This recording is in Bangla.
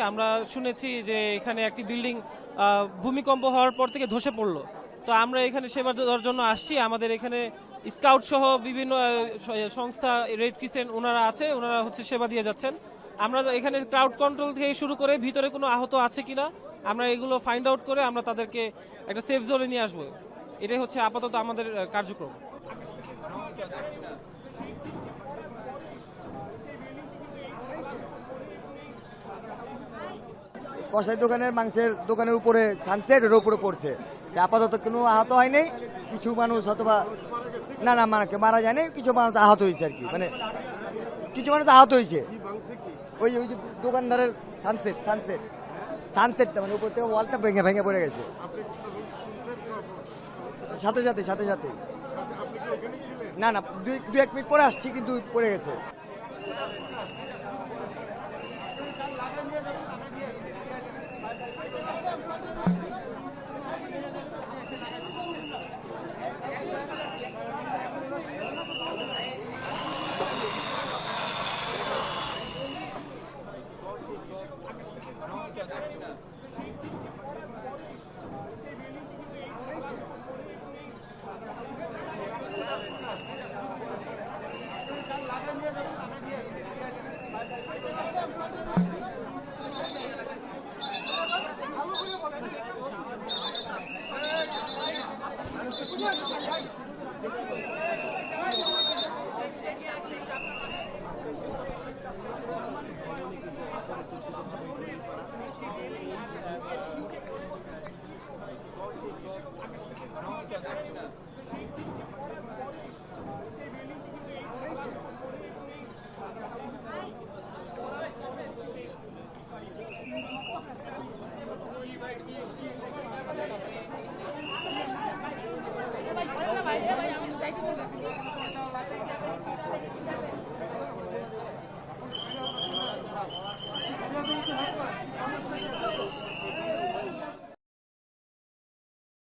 আমরা শুনেছি যে এখানে একটি বিল্ডিং ভূমিকম্প হওয়ার পর থেকে ধসে পড়লো। তো আমরা এখানে সেবা দেওয়ার জন্য আসছি। আমাদের এখানে স্কাউট সহ বিভিন্ন সংস্থা, রেড ক্রিসেন্ট ওনারা আছে, ওনারা হচ্ছে সেবা দিয়ে যাচ্ছেন। আমরা এখানে ক্রাউড কন্ট্রোল থেকে শুরু করে ভিতরে কোনো আহত আছে কিনা আমরা এগুলো ফাইন্ড আউট করে আমরা তাদেরকে একটা সেফ জোনে নিয়ে আসবো। এটাই হচ্ছে আপাতত আমাদের কার্যক্রম। কষাই দোকানের মাংসের দোকানের উপরে সানসেট এর উপরে পড়ছে। আপাতত কোনো আহত হয়নি, কিছু মানুষ অথবা না না মানে মারা যায়নি, কিছু মানুষ আহত হয়েছে আর কি, মানে কিছু মানুষ আহত হয়েছে। ওই ওই যে দোকানদারের সানসেট সানসেট সানসেটটা মানে উপর থেকে ওয়ালটা ভেঙে ভেঙে পড়ে গেছে সাথে সাথে সাথে সাথে। না না দুই এক মিনিট পরে আসছি কিন্তু পড়ে গেছে। ভাই